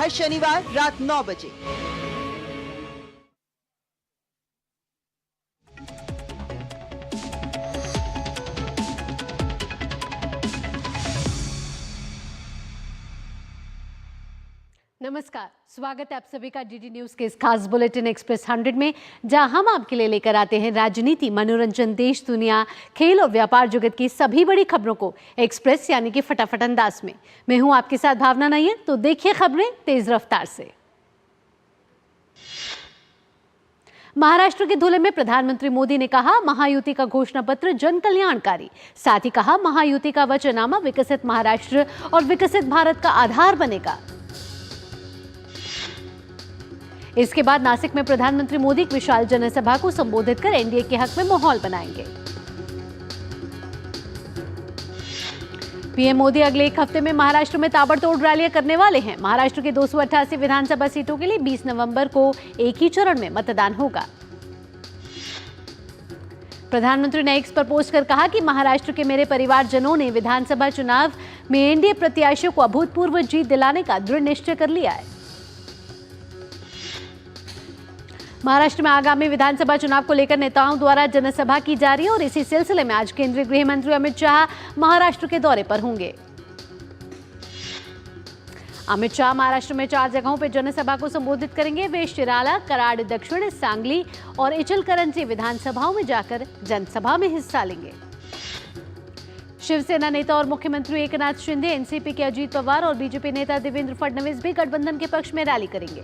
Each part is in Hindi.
हर शनिवार रात 9 बजे। नमस्कार, स्वागत है आप सभी का डीडी न्यूज के इस खास बुलेटिन एक्सप्रेस 100 में, जहां हम आपके लिए लेकर आते हैं राजनीति, मनोरंजन, देश दुनिया, खेल और व्यापार जगत की सभी बड़ी खबरों को एक्सप्रेस यानी कि फटाफट अंदाज में। मैं हूं आपके साथ भावना नैयर, तो देखिए खबरें तेज रफ्तार से। महाराष्ट्र के धुले में प्रधानमंत्री मोदी ने कहा, महायुति का घोषणा पत्र जन कल्याणकारी। साथ ही कहा, महायुति का वचननामा विकसित महाराष्ट्र और विकसित भारत का आधार बनेगा। इसके बाद नासिक में प्रधानमंत्री मोदी एक विशाल जनसभा को संबोधित कर एनडीए के हक में माहौल बनाएंगे। पीएम मोदी अगले एक हफ्ते में महाराष्ट्र में ताबड़तोड़ रैलियां करने वाले हैं। महाराष्ट्र के 288 विधानसभा सीटों के लिए 20 नवंबर को एक ही चरण में मतदान होगा। प्रधानमंत्री ने एक्स पर पोस्ट कर कहा कि महाराष्ट्र के मेरे परिवारजनों ने विधानसभा चुनाव में एनडीए प्रत्याशियों को अभूतपूर्व जीत दिलाने का दृढ़ निश्चय कर लिया है। महाराष्ट्र में आगामी विधानसभा चुनाव को लेकर नेताओं द्वारा जनसभा की जा रही है और इसी सिलसिले में आज केंद्रीय गृह मंत्री अमित शाह महाराष्ट्र के दौरे पर होंगे। अमित शाह महाराष्ट्र में 4 जगहों पर जनसभा को संबोधित करेंगे। वे शिराला, कराड दक्षिण, सांगली और इचलकरंजी विधानसभाओं में जाकर जनसभा में हिस्सा लेंगे। शिवसेना नेता और मुख्यमंत्री एकनाथ शिंदे, एनसीपी के अजीत पवार और बीजेपी नेता देवेंद्र फडणवीस भी गठबंधन के पक्ष में रैली करेंगे।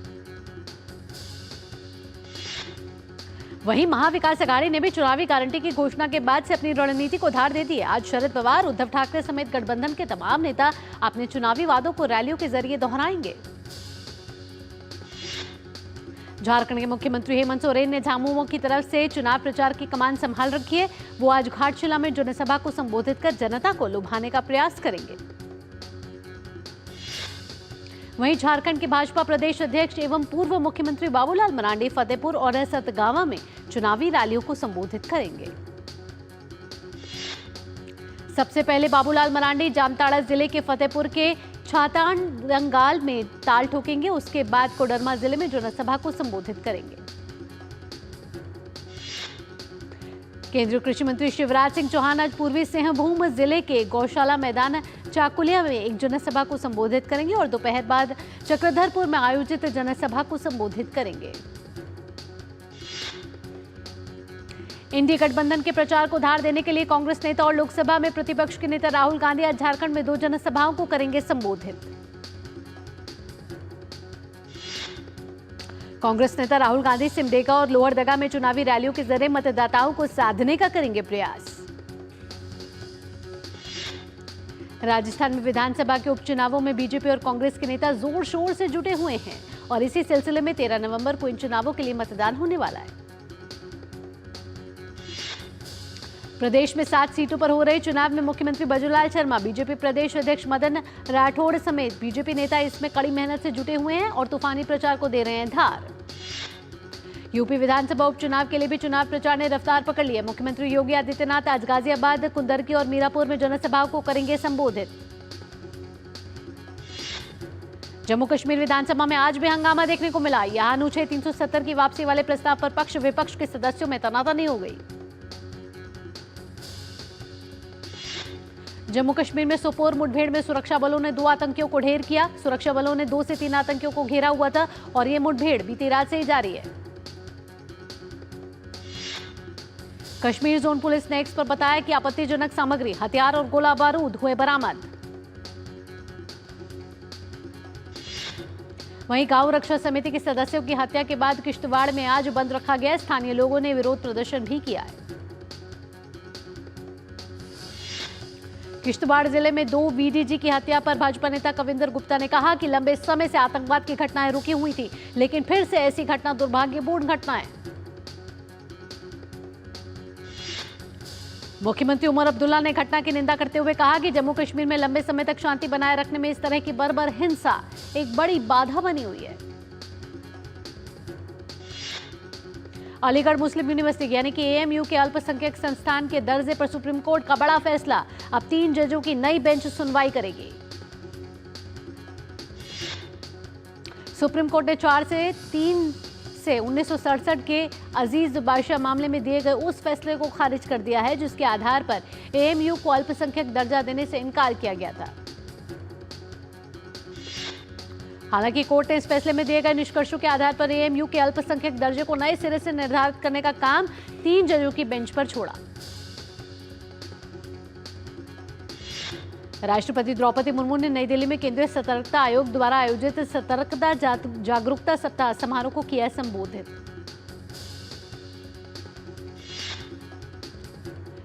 वहीं महाविकास आघाड़ी ने भी चुनावी गारंटी की घोषणा के बाद से अपनी रणनीति को धार दे दी है। आज शरद पवार, उद्धव ठाकरे समेत गठबंधन के तमाम नेता अपने चुनावी वादों को रैलियों के जरिए दोहराएंगे। झारखंड के मुख्यमंत्री हेमंत सोरेन ने झामुमो की तरफ से चुनाव प्रचार की कमान संभाल रखी है। वो आज घाटशिला में जनसभा को संबोधित कर जनता को लुभाने का प्रयास करेंगे। वहीं झारखंड के भाजपा प्रदेश अध्यक्ष एवं पूर्व मुख्यमंत्री बाबूलाल मरांडी फतेहपुर और सतगावा में चुनावी रैलियों को संबोधित करेंगे। सबसे पहले बाबूलाल मरांडी जामताड़ा जिले के फतेहपुर के छातांडंगाल में ताल ठोकेंगे। उसके बाद कोडरमा जिले में जनसभा को संबोधित करेंगे। केंद्रीय कृषि मंत्री शिवराज सिंह चौहान आज पूर्वी सिंहभूम जिले के गौशाला मैदान चाकुलिया में एक जनसभा को संबोधित करेंगे और दोपहर बाद चक्रधरपुर में आयोजित जनसभा को संबोधित करेंगे। इंडी गठबंधन के प्रचार को धार देने के लिए कांग्रेस नेता और लोकसभा में प्रतिपक्ष के नेता राहुल गांधी आज झारखंड में 2 जनसभाओं को करेंगे संबोधित। कांग्रेस नेता राहुल गांधी सिमडेगा और लोहरदगा में चुनावी रैलियों के जरिए मतदाताओं को साधने का करेंगे प्रयास। राजस्थान में विधानसभा के उपचुनावों में बीजेपी और कांग्रेस के नेता जोर शोर से जुटे हुए हैं और इसी सिलसिले में 13 नवंबर को इन चुनावों के लिए मतदान होने वाला है। प्रदेश में 7 सीटों पर हो रहे चुनाव में मुख्यमंत्री बजूलाल शर्मा, बीजेपी प्रदेश अध्यक्ष मदन राठौड़ समेत बीजेपी नेता इसमें कड़ी मेहनत से जुटे हुए हैं और तूफानी प्रचार को दे रहे हैं धार। यूपी विधानसभा उपचुनाव के लिए भी चुनाव प्रचार ने रफ्तार पकड़ ली है। मुख्यमंत्री योगी आदित्यनाथ आज गाजियाबाद, कुंदरकी और मीरापुर में जनसभाओं को करेंगे संबोधित। जम्मू कश्मीर विधानसभा में आज भी हंगामा देखने को मिला। यहां अनुच्छेद 370 की वापसी वाले प्रस्ताव पर पक्ष विपक्ष के सदस्यों में तनातनी हो गई। जम्मू कश्मीर में सोपोर मुठभेड़ में सुरक्षा बलों ने 2 आतंकियों को ढेर किया। सुरक्षा बलों ने 2 से 3 आतंकियों को घेरा हुआ था और ये मुठभेड़ बीती रात से ही जारी है। कश्मीर जोन पुलिस ने एक्स पर बताया कि आपत्तिजनक सामग्री, हथियार और गोला बारूद हुए बरामद। वहीं गांव रक्षा समिति के सदस्यों की हत्या के बाद किश्तवाड़ में आज बंद रखा गया। स्थानीय लोगों ने विरोध प्रदर्शन भी किया है। किश्तवाड़ जिले में 2 वीडीजी की हत्या पर भाजपा नेता कविंदर गुप्ता ने कहा कि लंबे समय से आतंकवाद की घटनाएं रुकी हुई थी, लेकिन फिर से ऐसी घटना दुर्भाग्यपूर्ण घटना है। मुख्यमंत्री उमर अब्दुल्ला ने घटना की निंदा करते हुए कहा कि जम्मू कश्मीर में लंबे समय तक शांति बनाए रखने में इस तरह की बर्बर हिंसा एक बड़ी बाधा बनी हुई है। अलीगढ़ मुस्लिम यूनिवर्सिटी यानी कि एएमयू के अल्पसंख्यक संस्थान के दर्जे पर सुप्रीम कोर्ट का बड़ा फैसला। अब 3 जजों की नई बेंच सुनवाई करेगी। सुप्रीम कोर्ट ने 4 से 3 से 1967 के अजीज बादशाह मामले में दिए गए उस फैसले को खारिज कर दिया है जिसके आधार पर एएमयू को अल्पसंख्यक दर्जा देने से इनकार किया गया था। हालांकि कोर्ट ने इस फैसले में दिए गए निष्कर्षों के आधार पर एएमयू के अल्पसंख्यक दर्जे को नए सिरे से निर्धारित करने का काम 3 जजों की बेंच पर छोड़ा। राष्ट्रपति द्रौपदी मुर्मू ने नई दिल्ली में केंद्रीय सतर्कता आयोग द्वारा आयोजित सतर्कता जागरूकता सप्ताह समारोह को किया संबोधित।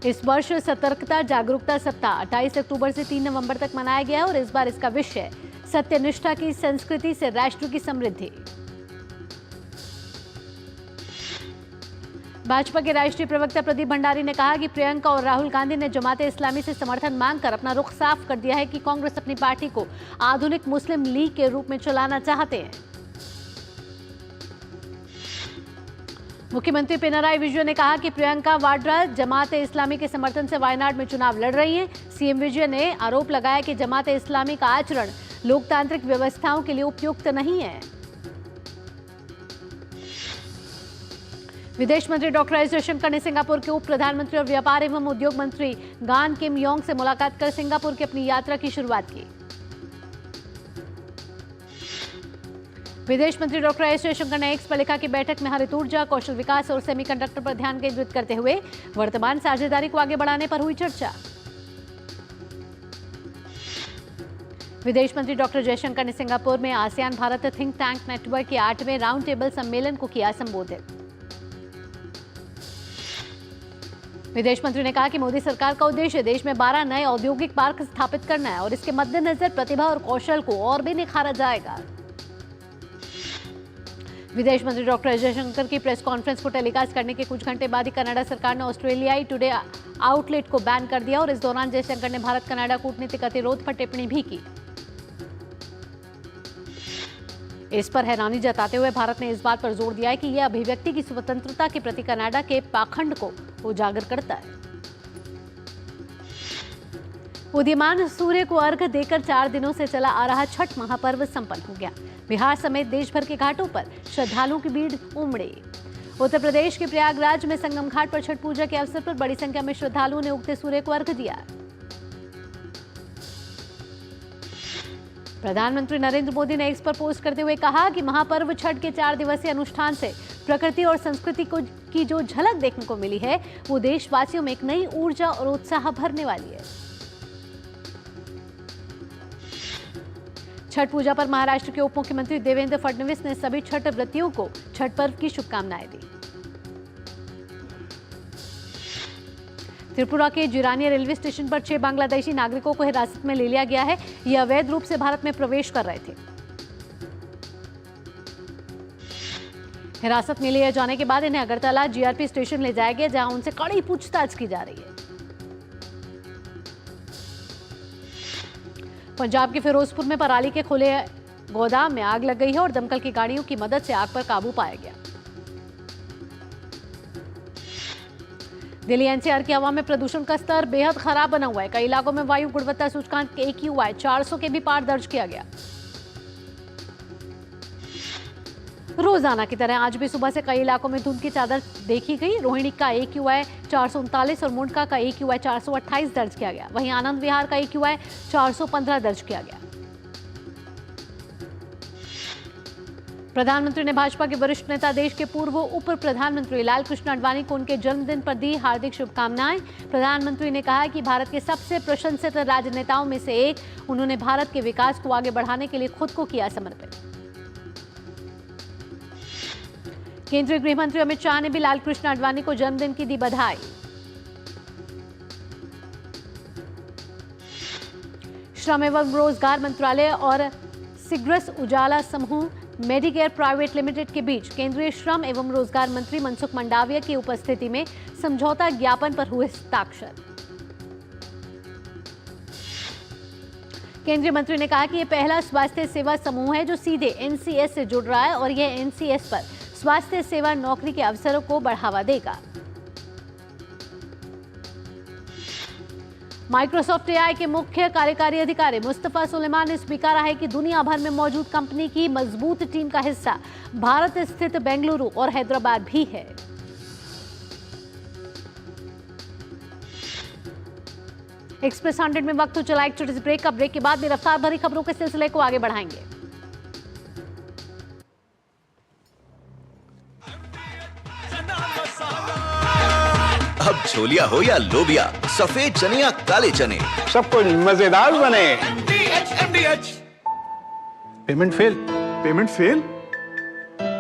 इस वर्ष सतर्कता जागरूकता सप्ताह 28 अक्टूबर से 3 नवंबर तक मनाया गया है और इस बार इसका विषय सत्यनिष्ठा की संस्कृति से राष्ट्र की समृद्धि। भाजपा के राष्ट्रीय प्रवक्ता प्रदीप भंडारी ने कहा कि प्रियंका और राहुल गांधी ने जमाते इस्लामी से समर्थन मांगकर अपना रुख साफ कर दिया है कि कांग्रेस अपनी पार्टी को आधुनिक मुस्लिम लीग के रूप में चलाना चाहते हैं। मुख्यमंत्री पिनराई विजयन ने कहा कि प्रियंका वाड्रा जमाते इस्लामी के समर्थन से वायनाड में चुनाव लड़ रही हैं। सीएम विजयन ने आरोप लगाया कि जमाते इस्लामी का आचरण लोकतांत्रिक व्यवस्थाओं के लिए उपयुक्त नहीं है। विदेश मंत्री डॉक्टर एस जयशंकर ने सिंगापुर के उप प्रधानमंत्री और व्यापार एवं उद्योग मंत्री गान किम योंग से मुलाकात कर सिंगापुर की अपनी यात्रा की शुरुआत की। विदेश मंत्री डॉक्टर एस जयशंकर ने एक्स पर लिखा कि बैठक में हरित ऊर्जा, कौशल विकास और सेमीकंडक्टर पर ध्यान केंद्रित करते हुए वर्तमान साझेदारी को आगे बढ़ाने पर हुई चर्चा। विदेश मंत्री डॉक्टर जयशंकर ने सिंगापुर में ASEAN Bharat think tank network के 8वें राउंड टेबल सम्मेलन को किया संबोधित। विदेश मंत्री ने कहा कि मोदी सरकार का उद्देश्य देश में 12 नए औद्योगिक पार्क स्थापित करना है और इसके मद्देनजर प्रतिभा और कौशल को और भी निखारा जाएगा। विदेश मंत्री डॉक्टर एस जयशंकर की प्रेस कॉन्फ्रेंस को टेलीकास्ट करने के कुछ घंटे बाद ही कनाडा सरकार ने ऑस्ट्रेलियाई टुडे आउटलेट को बैन कर दिया और इस दौरान जयशंकर ने भारत कनाडा कूटनीतिक गतिरोध पर टिप्पणी भी की। इस पर हैरानी जताते हुए भारत ने इस बात पर जोर दिया है कि यह अभिव्यक्ति की स्वतंत्रता के प्रति कनाडा के पाखंड को उजागर करता है। उदीयमान सूर्य को अर्घ्य देकर 4 दिनों से चला आ रहा छठ महापर्व संपन्न हो गया। बिहार समेत देश भर के घाटों पर श्रद्धालुओं की भीड़ उमड़ी। उत्तर प्रदेश के प्रयागराज में संगम घाट पर छठ पूजा के अवसर पर बड़ी संख्या में श्रद्धालुओं ने उगते सूर्य को अर्घ्य दिया। प्रधानमंत्री नरेंद्र मोदी ने एक्स पर पोस्ट करते हुए कहा कि महापर्व छठ के 4 दिवसीय अनुष्ठान से प्रकृति और संस्कृति की जो झलक देखने को मिली है वो देशवासियों में एक नई ऊर्जा और उत्साह भरने वाली है। छठ पूजा पर महाराष्ट्र के उप मुख्यमंत्री देवेंद्र फडणवीस ने सभी छठ व्रतियों को छठ पर्व की शुभकामनाएं दी। त्रिपुरा के जिरानिया रेलवे स्टेशन पर 6 बांग्लादेशी नागरिकों को हिरासत में ले लिया गया है। ये अवैध रूप से भारत में प्रवेश कर रहे थे। हिरासत में लिए जाने के बाद इन्हें अगरतला जीआरपी स्टेशन ले जाया गया, जहां उनसे कड़ी पूछताछ की जा रही है। पंजाब के फिरोजपुर में पराली के खुले गोदाम में आग लग गई है और दमकल की गाड़ियों की मदद से आग पर काबू पाया गया। दिल्ली एनसीआर की हवा में प्रदूषण का स्तर बेहद खराब बना हुआ है। कई इलाकों में वायु गुणवत्ता सूचकांक AQI 400 के भी पार दर्ज किया गया। रोजाना की तरह आज भी सुबह से कई इलाकों में धुंध की चादर देखी गई। रोहिणी का AQI 439 और मुंडका का AQI 428 दर्ज किया गया। वहीं आनंद विहार का AQI 415 दर्ज किया गया। प्रधानमंत्री ने भाजपा के वरिष्ठ नेता देश के पूर्व उप प्रधानमंत्री लाल कृष्ण आडवाणी को उनके जन्मदिन पर दी हार्दिक शुभकामनाएं। प्रधानमंत्री ने कहा कि भारत के सबसे प्रशंसित राजनेताओं में से एक, उन्होंने भारत के विकास को आगे बढ़ाने के लिए खुद को किया समर्पित। केंद्रीय गृह मंत्री अमित शाह ने भी लाल कृष्ण आडवाणी को जन्मदिन की दी बधाई। श्रम एवं रोजगार मंत्रालय और सिग्रस उजाला समूह मेडिकेयर प्राइवेट लिमिटेड के बीच केंद्रीय श्रम एवं रोजगार मंत्री मनसुख मंडाविया की उपस्थिति में समझौता ज्ञापन पर हुए हस्ताक्षर। केंद्रीय मंत्री ने कहा कि यह पहला स्वास्थ्य सेवा समूह है जो सीधे एनसीएस से जुड़ रहा है और यह एनसीएस पर स्वास्थ्य सेवा नौकरी के अवसरों को बढ़ावा देगा। माइक्रोसॉफ्ट एआई के मुख्य कार्यकारी अधिकारी मुस्तफा सुलेमान ने स्वीकारा है कि दुनिया भर में मौजूद कंपनी की मजबूत टीम का हिस्सा भारत स्थित बेंगलुरु और हैदराबाद भी है। एक्सप्रेस 100 में वक्त हो चला एक छोटे से ब्रेक का। ब्रेक के बाद में रफ्तार भरी खबरों के सिलसिले को आगे बढ़ाएंगे। अब छोलिया हो या लोबिया, सफेद चने या काले चने, सब कुछ मजेदार बने। Payment fail?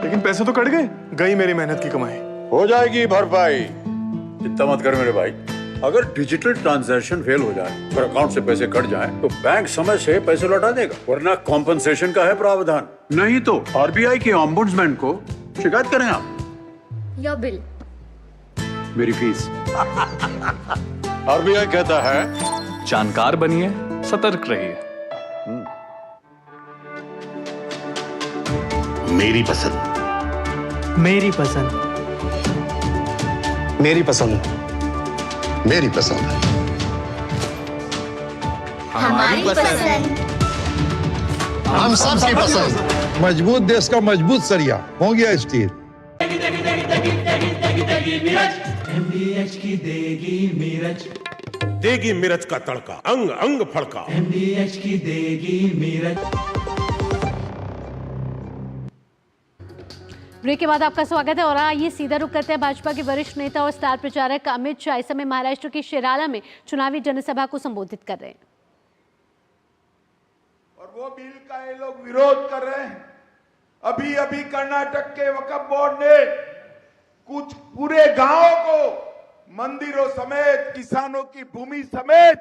लेकिन पैसे तो कट गए, गई मेरी मेहनत की कमाई। हो जाएगी भरपाई। चिंता मत कर मेरे भाई, अगर डिजिटल ट्रांजैक्शन फेल हो जाए और अकाउंट से पैसे कट जाएं, तो बैंक समय से पैसे लौटा देगा, वरना कॉम्पनसेशन का है प्रावधान। नहीं तो आरबीआई के ओम्बुड्समैन को शिकायत करें आप। या बिल, मेरी फीस। आरबीआई कहता है, जानकार बनिए, सतर्क रहिए। मेरी पसंद, मेरी पसंद, मेरी पसंद, मेरी पसंद, हमारी पसंद, हम सबकी पसंद। मजबूत देश का मजबूत सरिया हो गया स्टील। MDH की देगी मिर्च का तड़का, अंग अंग फड़का। MDH की देगी मिर्च। ब्रेक के बाद आपका स्वागत है और आइए सीधा रुख करते हैं भाजपा के वरिष्ठ नेता और स्टार प्रचारक अमित शाह इस समय महाराष्ट्र के शिराला में चुनावी जनसभा को संबोधित कर रहे हैं। और वो बिल का ये लोग विरोध कर रहे हैं। अभी अभी कर्नाटक के वक्फ बोर्ड ने कुछ पूरे गांवों को मंदिरों समेत, किसानों की भूमि समेत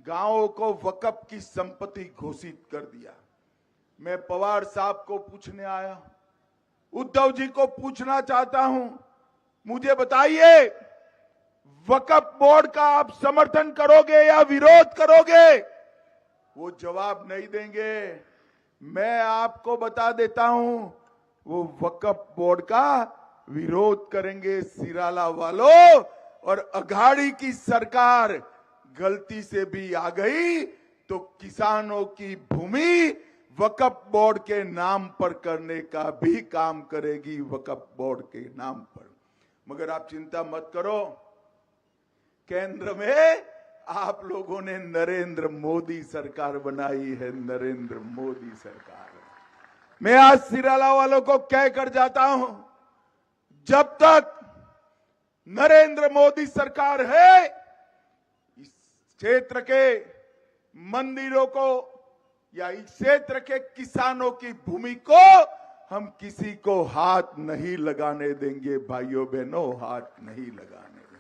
गांवों को वक्फ की संपत्ति घोषित कर दिया। मैं पवार साहब को पूछने आया, उद्धव जी को पूछना चाहता हूं, मुझे बताइए वक्फ बोर्ड का आप समर्थन करोगे या विरोध करोगे? वो जवाब नहीं देंगे। मैं आपको बता देता हूं, वो वक्फ बोर्ड का विरोध करेंगे सिराला वालों। और अघाड़ी की सरकार गलती से भी आ गई तो किसानों की भूमि वक्फ बोर्ड के नाम पर करने का भी काम करेगी, वक्फ बोर्ड के नाम पर। मगर आप चिंता मत करो, केंद्र में आप लोगों ने नरेंद्र मोदी सरकार बनाई है, नरेंद्र मोदी सरकार। मैं आज सिराला वालों को कह कर जाता हूं, जब तक नरेंद्र मोदी सरकार है, इस क्षेत्र के मंदिरों को या इस क्षेत्र के किसानों की भूमि को हम किसी को हाथ नहीं लगाने देंगे। भाइयों बहनों, हाथ नहीं लगाने देंगे।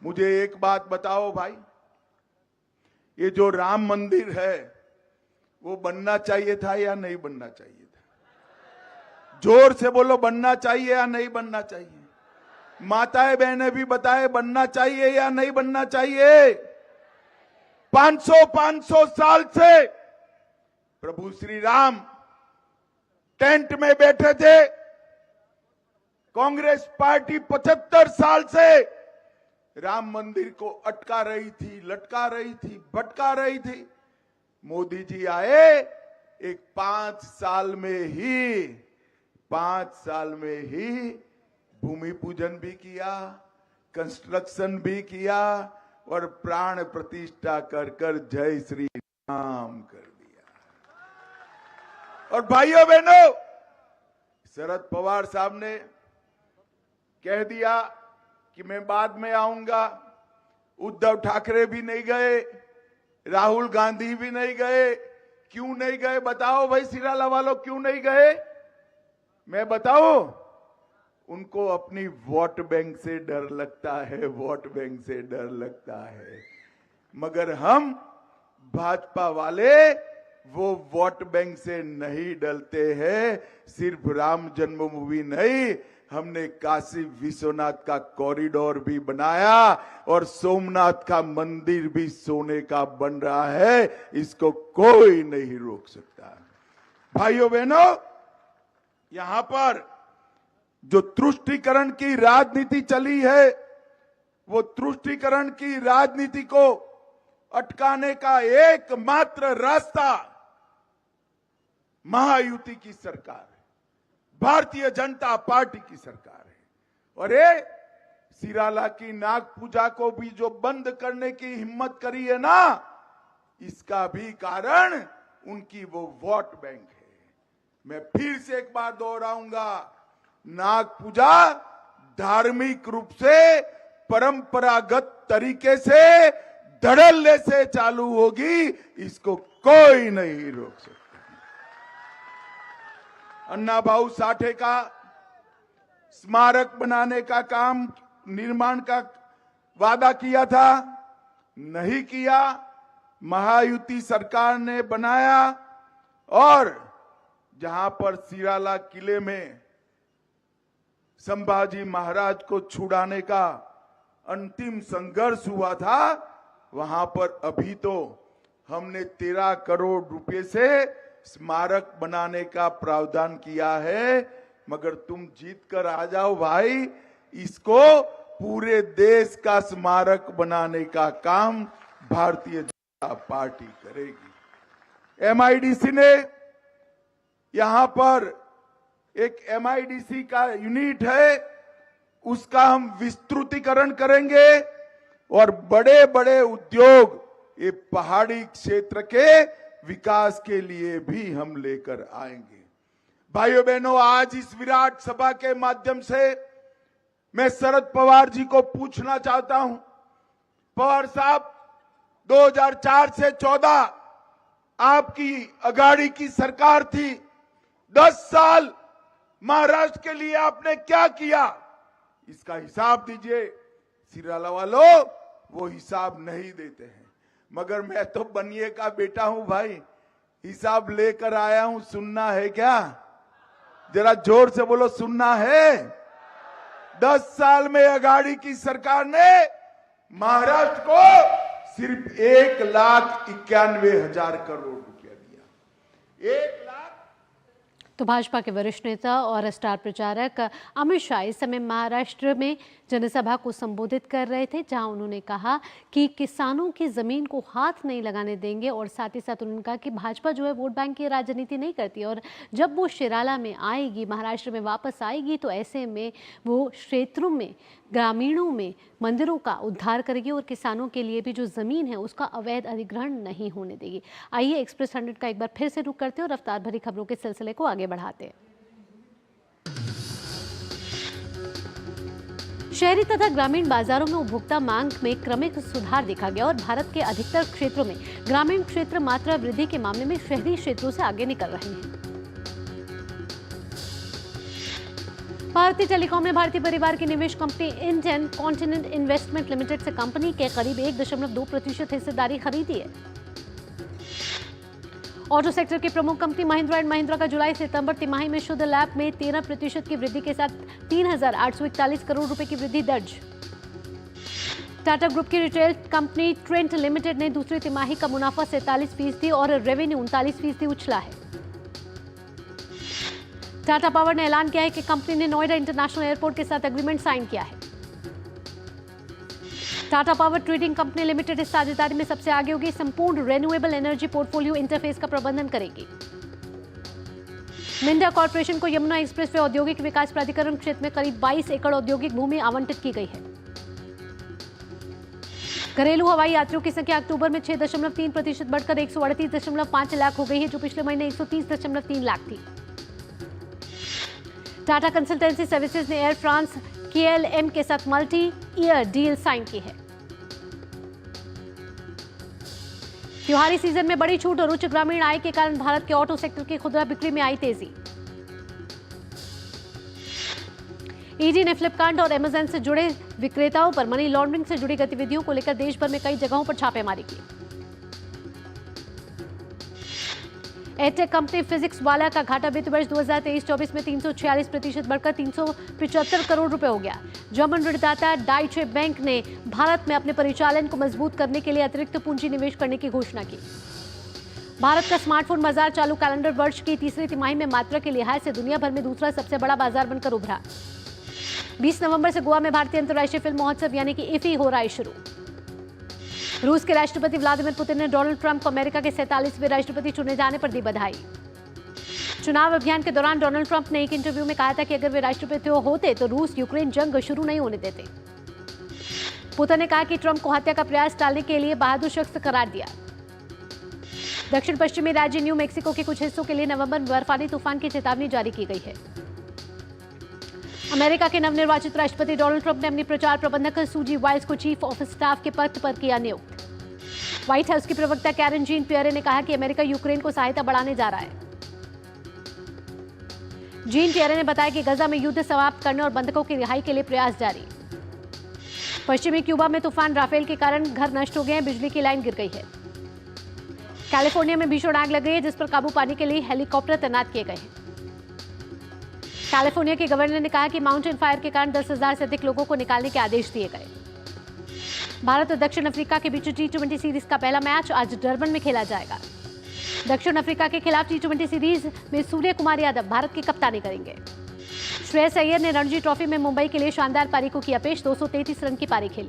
मुझे एक बात बताओ भाई, ये जो राम मंदिर है वो बनना चाहिए था या नहीं बनना चाहिए था? जोर से बोलो, बनना चाहिए या नहीं बनना चाहिए? माताएं बहनें भी बताए, बनना चाहिए या नहीं बनना चाहिए? 500 साल से प्रभु श्री राम टेंट में बैठे थे। कांग्रेस पार्टी 75 साल से राम मंदिर को अटका रही थी, लटका रही थी, भटका रही थी। मोदी जी आए, एक 5 साल में ही भूमि पूजन भी किया, कंस्ट्रक्शन भी किया और प्राण प्रतिष्ठा कर जय श्री राम कर दिया। और भाइयों बहनों, शरद पवार साहब ने कह दिया कि मैं बाद में आऊंगा। उद्धव ठाकरे भी नहीं गए, राहुल गांधी भी नहीं गए। क्यों नहीं गए बताओ भाई, सिराला वालों, क्यों नहीं गए? मैं बताऊं, उनको अपनी वोट बैंक से डर लगता है, वोट बैंक से डर लगता है। मगर हम भाजपा वाले वो वोट बैंक से नहीं डरते हैं। सिर्फ राम जन्मभूमि नहीं, हमने काशी विश्वनाथ का कॉरिडोर भी बनाया और सोमनाथ का मंदिर भी सोने का बन रहा है। इसको कोई नहीं रोक सकता। भाइयों बहनों, यहां पर जो तुष्टीकरण की राजनीति चली है, वो तुष्टीकरण की राजनीति को अटकाने का एकमात्र रास्ता महायुति की सरकार है, भारतीय जनता पार्टी की सरकार है। और ये सिराला की नाग पूजा को भी जो बंद करने की हिम्मत करी है ना, इसका भी कारण उनकी वो वोट बैंक है। मैं फिर से एक बार दोहराऊंगा, नाग पूजा धार्मिक रूप से परंपरागत तरीके से धड़ल्ले से चालू होगी, इसको कोई नहीं रोक सकता। अन्ना भाऊ साठे का स्मारक बनाने का काम, निर्माण का वादा किया था, नहीं किया। महायुति सरकार ने बनाया और जहां पर सिराला किले में संभाजी महाराज को छुड़ाने का अंतिम संघर्ष हुआ था, वहां पर अभी तो हमने 13 करोड़ रुपए से स्मारक बनाने का प्रावधान किया है। मगर तुम जीत कर आ जाओ भाई, इसको पूरे देश का स्मारक बनाने का काम भारतीय जनता पार्टी करेगी। एमआईडीसी ने यहां पर एक एमआईडीसी का यूनिट है, उसका हम विस्तृतीकरण करेंगे और बड़े बड़े उद्योग ये पहाड़ी क्षेत्र के विकास के लिए भी हम लेकर आएंगे। भाइयों बहनों, आज इस विराट सभा के माध्यम से मैं शरद पवार जी को पूछना चाहता हूं। पवार साहब, 2004 से 14 आपकी अगाड़ी की सरकार थी। 10 साल महाराष्ट्र के लिए आपने क्या किया, इसका हिसाब दीजिए। सिराला वालों वो हिसाब नहीं देते हैं, मगर मैं तो बनिए का बेटा हूं भाई, हिसाब लेकर आया हूं। सुनना है क्या? जरा जोर से बोलो, सुनना है? 10 साल में अगाड़ी की सरकार ने महाराष्ट्र को सिर्फ 1,91,000 करोड़ रुपया दिया। 1 लाख। तो भाजपा के वरिष्ठ नेता और स्टार प्रचारक अमित शाह इस समय महाराष्ट्र में जनसभा को संबोधित कर रहे थे, जहां उन्होंने कहा कि किसानों की जमीन को हाथ नहीं लगाने देंगे और साथ ही साथ उन्होंने कहा कि भाजपा जो है वोट बैंक की राजनीति नहीं करती और जब वो शिराला में आएगी, महाराष्ट्र में वापस आएगी, तो ऐसे में वो क्षेत्रों में, ग्रामीणों में मंदिरों का उद्धार करेगी और किसानों के लिए भी जो ज़मीन है उसका अवैध अधिग्रहण नहीं होने देगी। आइए एक्सप्रेस 100 का एक बार फिर से रुख करते हैं और रफ्तार भरी खबरों के सिलसिले को आगे बढ़ाते हैं। शहरी तथा ग्रामीण बाजारों में उपभोक्ता मांग में क्रमिक सुधार देखा गया और भारत के अधिकतर क्षेत्रों में ग्रामीण क्षेत्र मात्रा वृद्धि के मामले में शहरी क्षेत्रों से आगे निकल रहे हैं। भारतीय टेलीकॉम ने भारतीय परिवार की निवेश company Indian continent investment limited से कंपनी के करीब 1.2% हिस्सेदारी खरीदी है। ऑटो सेक्टर की प्रमुख कंपनी महिंद्रा एंड महिंद्रा का जुलाई सितंबर तिमाही में शुद्ध लाभ में 13% की वृद्धि के साथ 3,841 करोड़ रुपए की वृद्धि दर्ज। टाटा ग्रुप की रिटेल कंपनी ट्रेंट लिमिटेड ने दूसरी तिमाही का मुनाफा 47% और रेवेन्यू 39% उछला है। टाटा पावर ने ऐलान किया है कि कंपनी ने नोएडा इंटरनेशनल एयरपोर्ट के साथ एग्रीमेंट साइन किया है। Tata power trading company limited इस साझेदारी में सबसे आगे होगी, संपूर्ण रिन्यूएबल एनर्जी पोर्टफोलियो इंटरफेस का प्रबंधन करेगी। मिंडा कॉर्पोरेशन को यमुना एक्सप्रेस वे औद्योगिक विकास प्राधिकरण क्षेत्र में करीब 22 एकड़ औद्योगिक भूमि आवंटित की गई है। घरेलू हवाई यात्रियों की संख्या अक्टूबर में 6.3% बढ़कर 138.5 लाख हो गई है, जो पिछले महीने 130.3 लाख थी। टाटा कंसल्टेंसी सर्विसेज ने एयर फ्रांस KLM के साथ मल्टी ईयर डील साइन की है। त्योहारी सीजन में बड़ी छूट और उच्च ग्रामीण आय के कारण भारत के ऑटो सेक्टर की खुदरा बिक्री में आई तेजी। ईडी ने फ्लिपकार्ट और अमेज़न से जुड़े विक्रेताओं पर मनी लॉन्ड्रिंग से जुड़ी गतिविधियों को लेकर देश भर में कई जगहों पर छापेमारी की। एयरटेक कंपनी फिजिक्स वाला का घाटा वित्त वर्ष 2023-24 में 346% बढ़कर 375 करोड़ रुपए हो गया। जर्मन ऋणदाता डाइचे बैंक ने भारत में अपने परिचालन को मजबूत करने के लिए अतिरिक्त पूंजी निवेश करने की घोषणा की। भारत का स्मार्टफोन बाजार चालू कैलेंडर वर्ष की तीसरी तिमाही में मात्रा के लिहाज से दुनिया भर में दूसरा सबसे बड़ा बाजार बनकर उभरा। 20 नवंबर से गोवा में भारतीय अंतर्राष्ट्रीय फिल्म महोत्सव यानी कि इफी हो रहा है शुरू। रूस के राष्ट्रपति व्लादिमीर पुतिन ने डोनाल्ड ट्रंप को अमेरिका के 47वें राष्ट्रपति चुने जाने पर दी बधाई। चुनाव अभियान के दौरान डोनाल्ड ट्रंप ने एक इंटरव्यू में कहा था कि अगर वे राष्ट्रपति होते तो रूस यूक्रेन जंग शुरू नहीं होने देते। पुतिन ने कहा कि ट्रंप को हत्या का प्रयास टालने के लिए बहादुर शख्स करार दिया। दक्षिण पश्चिमी राज्य न्यू मैक्सिको के कुछ हिस्सों के लिए नवंबर में बर्फानी तूफान की चेतावनी जारी की गई है। अमेरिका के नवनिर्वाचित राष्ट्रपति डोनाल्ड ट्रंप ने अपनी प्रचार प्रबंधक सूजी वाइल्स को चीफ ऑफ स्टाफ के पद पर किया नियुक्त। व्हाइट हाउस की प्रवक्ता कैरन जीन पियरे ने कहा कि अमेरिका यूक्रेन को सहायता बढ़ाने जा रहा है। जीन पियरे ने बताया कि गजा में युद्ध समाप्त करने और बंधकों की रिहाई के लिए प्रयास जारी। पश्चिमी क्यूबा में तूफान राफेल के कारण घर नष्ट हो गए हैं, बिजली की लाइन गिर गई है। कैलिफोर्निया में भीषण आग लग गई है, जिस पर काबू पाने के लिए हेलीकॉप्टर तैनात किए गए हैं। कैलिफोर्निया के गवर्नर ने कहा कि माउंटेन फायर के कारण 10,000 से अधिक लोगों को निकालने के आदेश दिए गए। भारत और दक्षिण अफ्रीका के बीच T20 सीरीज का पहला मैच आज डरबन में खेला जाएगा। दक्षिण अफ्रीका के खिलाफ T20 सीरीज में सूर्य कुमार यादव भारत की कप्तानी करेंगे। श्रेयस अय्यर ने रणजी ट्रॉफी में मुंबई के लिए शानदार पारी को किया पेश, 233 रन की पारी खेली।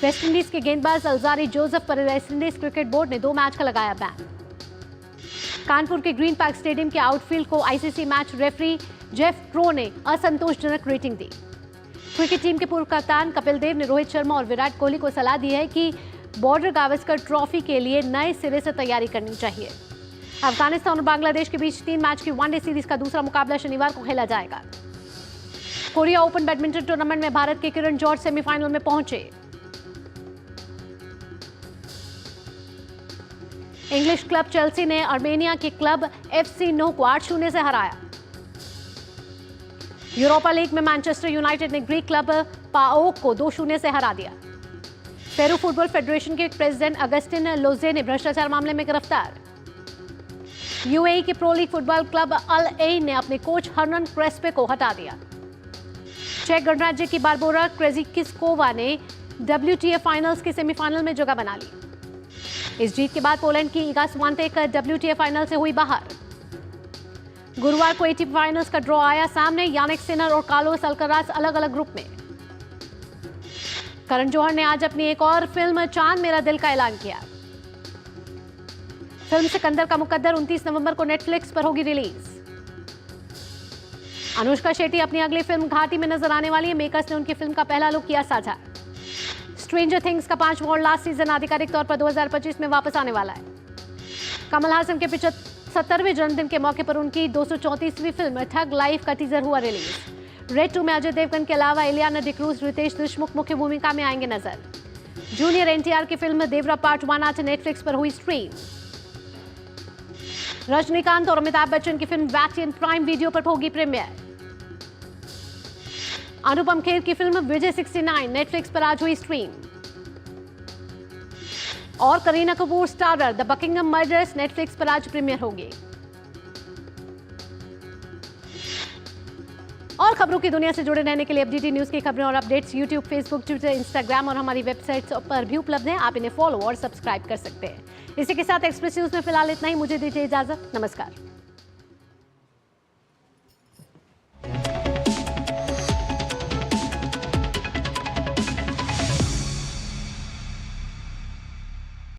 वेस्टइंडीज के गेंदबाज अल्जारी जोसेफ पर वेस्टइंडीज क्रिकेट बोर्ड ने 2 मैच का लगाया बैन। कानपुर के ग्रीन पार्क स्टेडियम के आउटफील्ड को ICC match referee Jeff pro ने असंतोषजनक रेटिंग दी। क्रिकेट टीम के पूर्व कप्तान कपिल देव ने रोहित शर्मा और विराट कोहली को सलाह दी है कि बॉर्डर गावस्कर ट्रॉफी के लिए नए सिरे से तैयारी करनी चाहिए। अफगानिस्तान और बांग्लादेश के बीच 3 मैच की वनडे सीरीज का दूसरा मुकाबला शनिवार को खेला जाएगा। कोरिया ओपन बैडमिंटन टूर्नामेंट में भारत के किरण जॉर्ज सेमीफाइनल में पहुंचे। इंग्लिश क्लब चेल्सी ने आर्मेनिया के क्लब FC नो को 8-0 से हराया। यूरोपा लीग में मैनचेस्टर यूनाइटेड ने ग्रीक क्लब पाओक को 2-0 से हरा दिया। पेरू फुटबॉल फेडरेशन के प्रेसिडेंट अगस्टिन लोजे ने भ्रष्टाचार मामले में गिरफ्तार। यूएई के pro league football club Al Ain ने अपने कोच हर्नन क्रेस्पे को हटा दिया। चेक गणराज्य की बारबोरा क्रेजिकिस्कोवा ने WTA फाइनल्स के सेमीफाइनल में जगह बना ली। इस जीत के बाद पोलैंड की इगा स्वांतेक WTA फाइनल से हुई बाहर। गुरुवार को ATP फाइनल्स का ड्रॉ आया सामने, यानिक सिनर और कार्लोस अल्कराज अलग अलग ग्रुप में। करण जौहर ने आज अपनी एक और फिल्म चांद मेरा दिल का ऐलान किया। फिल्म सिकंदर का मुकद्दर 29 नवंबर को नेटफ्लिक्स पर होगी रिलीज। अनुष्का शेट्टी अपनी अगली फिल्म घाटी में नजर आने वाली है। मेकर्स ने उनकी फिल्म का पहला लुक किया साझा। स्ट्रेंजर थिंग्स का 5वां और लास्ट सीजन आधिकारिक तौर पर 2025 में वापस आने वाला है। कमल हासन के 75वें जन्मदिन के मौके पर उनकी 234वीं फिल्म ठग लाइफ का टीजर हुआ रिलीज। रेड 2 में अजय देवगन के अलावा इलियाना डिक्रूज, रितेश देशमुख मुख्य भूमिका में आएंगे नजर। जूनियर NTR की फिल्म देवरा पार्ट 1 आज नेटफ्लिक्स पर हुई स्ट्रीम। रजनीकांत और अमिताभ बच्चन की फिल्म वैटियन प्राइम वीडियो पर होगी प्रीमियर। अनुपम खेर की फिल्म विजय 69 नेटफ्लिक्स पर आज हुई स्ट्रीम। और Kareena Kapoor starrer the Buckingham murders Netflix पर आज प्रीमियर होगी। और खबरों की दुनिया से जुड़े रहने के लिए अपडेटेड न्यूज की खबरें और updates YouTube, Facebook, Twitter, Instagram और हमारी वेबसाइट पर भी उपलब्ध हैं। आप इन्हें फॉलो और सब्सक्राइब कर सकते हैं। इसी के साथ एक्सप्रेस न्यूज में फिलहाल इतना ही। मुझे दीजिए इजाजत। नमस्कार।